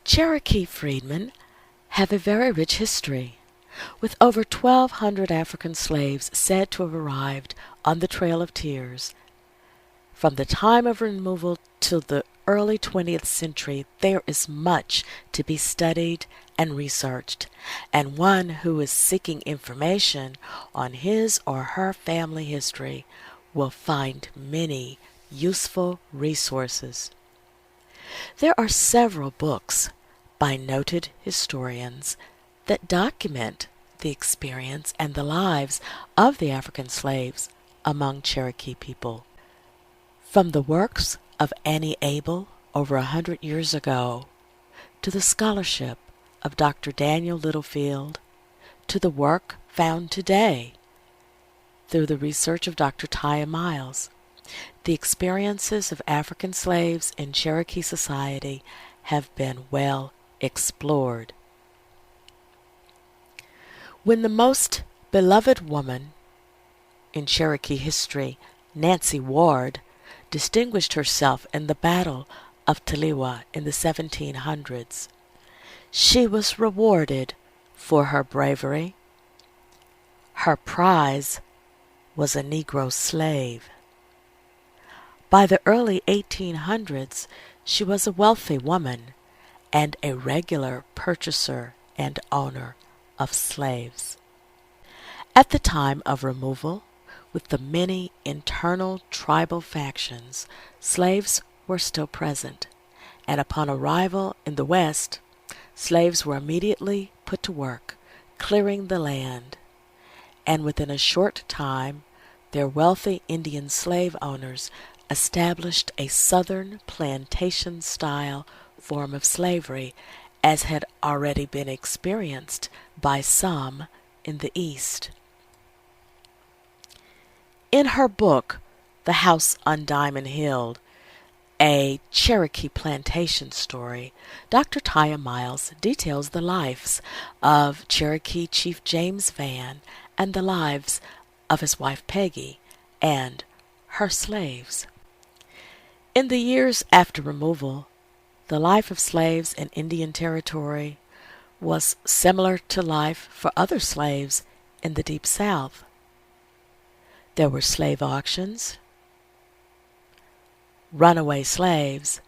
Cherokee freedmen have a very rich history, with over 1,200 African slaves said to have arrived on the Trail of Tears. From the time of removal till the early 20th century, there is much to be studied and researched, and one who is seeking information on his or her family history will find many useful resources. There are several books by noted historians that document the experience and the lives of the African slaves among Cherokee people. From the works of Annie Abel over 100 years ago, to the scholarship of Dr. Daniel Littlefield, to the work found today through the research of Dr. Taya Miles, the experiences of African slaves in Cherokee society have been well explored. When the most beloved woman in Cherokee history, Nancy Ward, distinguished herself in the Battle of Taliwa in the 1700s, she was rewarded for her bravery. Her prize was a Negro slave. By the early 1800s, she was a wealthy woman and a regular purchaser and owner of slaves. At the time of removal, with the many internal tribal factions, slaves were still present, and upon arrival in the West, slaves were immediately put to work, clearing the land, and within a short time, their wealthy Indian slave owners established a southern plantation-style form of slavery, as had already been experienced by some in the East. In her book, The House on Diamond Hill, a Cherokee plantation story, Dr. Taya Miles details the lives of Cherokee Chief James Vann and the lives of his wife Peggy and her slaves. In the years after removal, the life of slaves in Indian Territory was similar to life for other slaves in the Deep South. There were slave auctions, runaway slaves,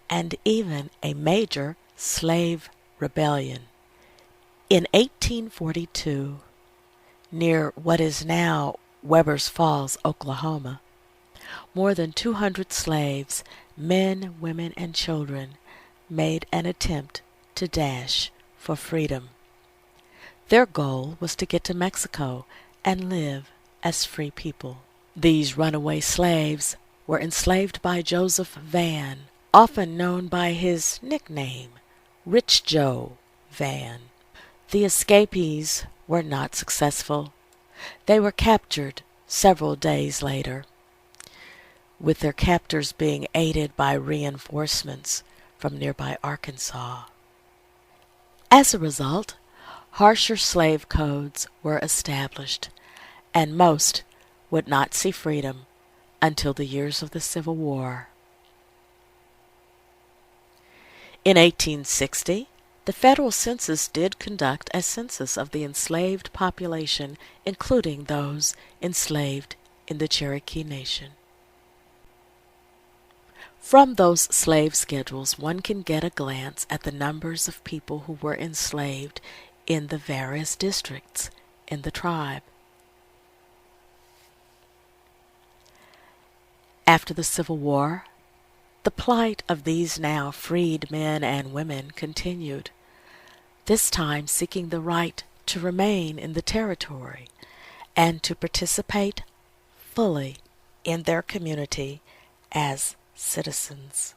and even a major slave rebellion. In 1842, near what is now Weber's Falls, Oklahoma, more than 200 slaves, men, women, and children, made an attempt to dash for freedom. Their goal was to get to Mexico and live as free people. These runaway slaves were enslaved by Joseph Vann, often known by his nickname, Rich Joe Vann. The escapees were not successful. They were captured several days later, with their captors being aided by reinforcements from nearby Arkansas. As a result, harsher slave codes were established, and most would not see freedom until the years of the Civil War. In 1860, the federal census did conduct a census of the enslaved population, including those enslaved in the Cherokee Nation. From those slave schedules, one can get a glance at the numbers of people who were enslaved in the various districts in the tribe. After the Civil War, The plight of these now freed men and women continued, this time seeking the right to remain in the territory and to participate fully in their community as citizens.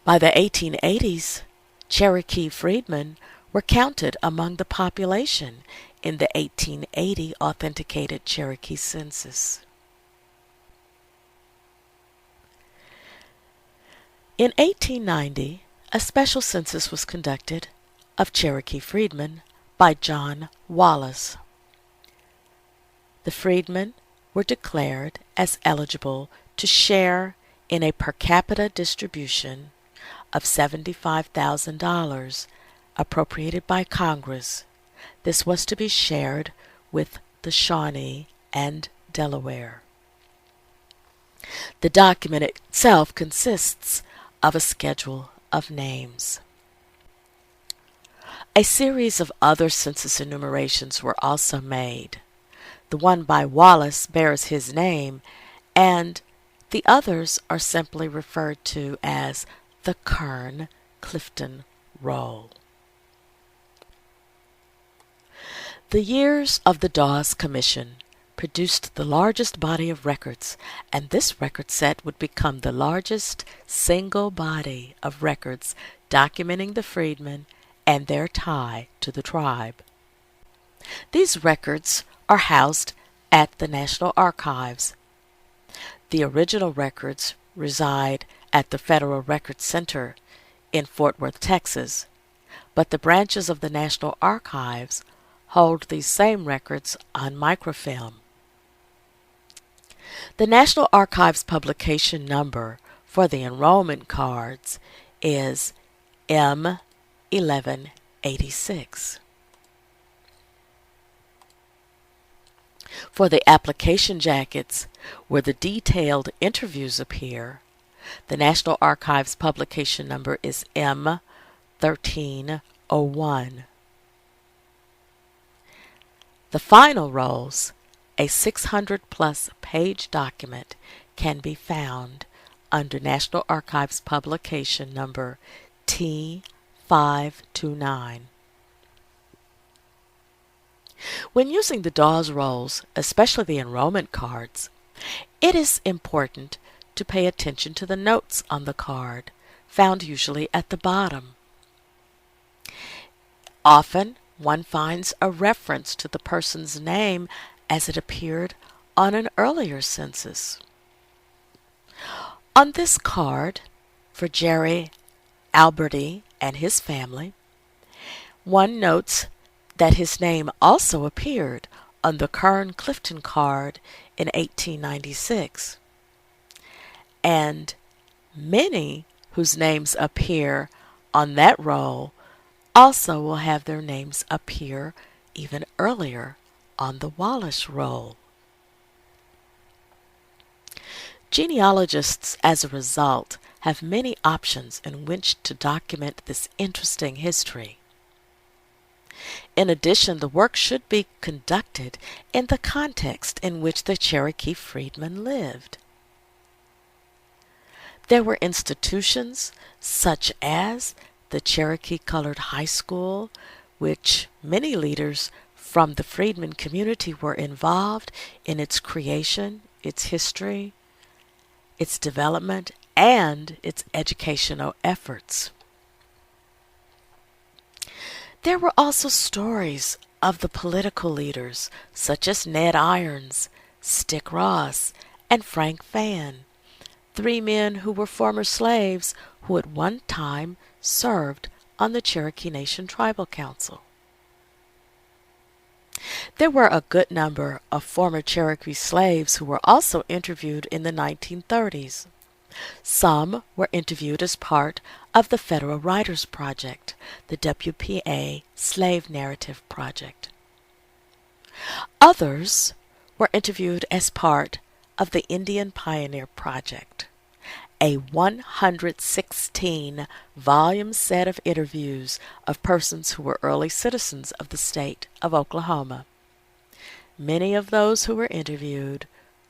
By the 1880s, Cherokee Freedmen were counted among the population in the 1880 authenticated Cherokee census. In 1890, a special census was conducted of Cherokee Freedmen by John Wallace. The freedmen were declared as eligible to share in a per capita distribution of $75,000 appropriated by Congress. This was to be shared with the Shawnee and Delaware. The document itself consists of a schedule of names. A series of other census enumerations were also made. The one by Wallace bears his name, and the others are simply referred to as the Kern-Clifton Roll. The years of the Dawes Commission produced the largest body of records, and this record set would become the largest single body of records documenting the freedmen and their tie to the tribe. These records are housed at the National Archives. The original records reside at the Federal Records Center in Fort Worth, Texas, but the branches of the National Archives hold these same records on microfilm. The National Archives publication number for the enrollment cards is M1186. For the application jackets, where the detailed interviews appear, the National Archives publication number is M1301. The final rolls, a 600-plus page document, can be found under National Archives publication number T529. When using the Dawes Rolls, especially the enrollment cards, it is important to pay attention to the notes on the card, found usually at the bottom. Often, one finds a reference to the person's name as it appeared on an earlier census. On this card, for Jerry Alberti and his family, one notes that his name also appeared on the Kern-Clifton card in 1896, and many whose names appear on that roll also will have their names appear even earlier on the Wallace Roll. Genealogists, as a result, have many options in which to document this interesting history. In addition, the work should be conducted in the context in which the Cherokee freedmen lived. There were institutions such as the Cherokee Colored High School, which many leaders from the freedmen community were involved in its creation, its history, its development, and its educational efforts. There were also stories of the political leaders such as Ned Irons, Stick Ross, and Frank Fann, three men who were former slaves who at one time served on the Cherokee Nation Tribal Council. There were a good number of former Cherokee slaves who were also interviewed in the 1930s. Some were interviewed as part of the Federal Writers Project, the WPA Slave Narrative Project. Others were interviewed as part of the Indian Pioneer Project, a 116-volume set of interviews of persons who were early citizens of the state of Oklahoma. Many of those who were interviewed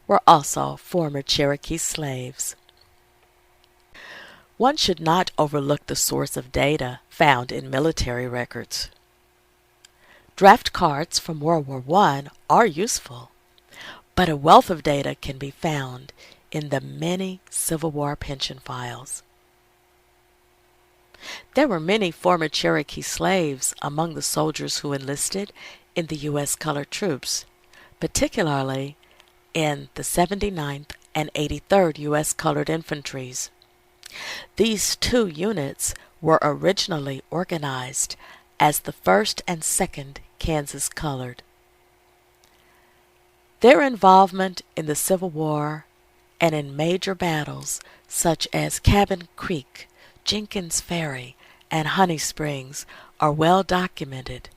were also former Cherokee slaves. One should not overlook the source of data found in military records. Draft cards from World War I are useful, but a wealth of data can be found in the many Civil War pension files. There were many former Cherokee slaves among the soldiers who enlisted in the U.S. colored troops, particularly in the 79th and 83rd U.S. Colored Infantries. These two units were originally organized as the 1st and 2nd Kansas Colored. Their involvement in the Civil War and in major battles such as Cabin Creek, Jenkins Ferry, and Honey Springs are well documented,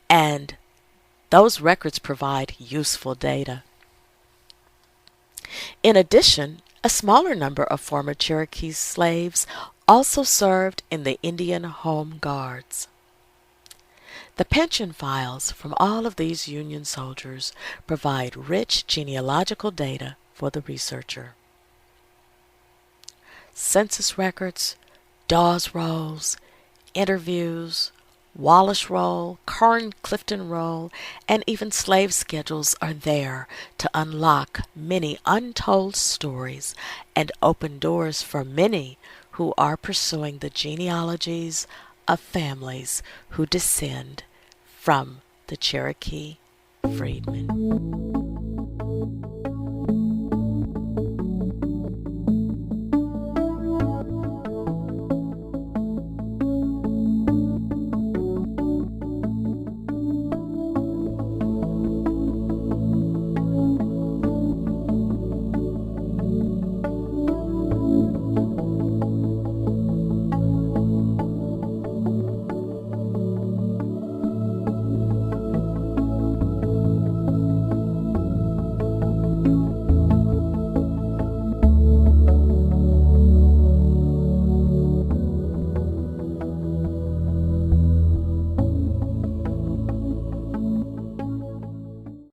and those records provide useful data. In addition, a smaller number of former Cherokee slaves also served in the Indian Home Guards. The pension files from all of these Union soldiers provide rich genealogical data for the researcher. Census records, Dawes Rolls, interviews, Wallace Roll, Kern-Clifton Roll, and even slave schedules are there to unlock many untold stories and open doors for many who are pursuing the genealogies of families who descend from the Cherokee Freedmen.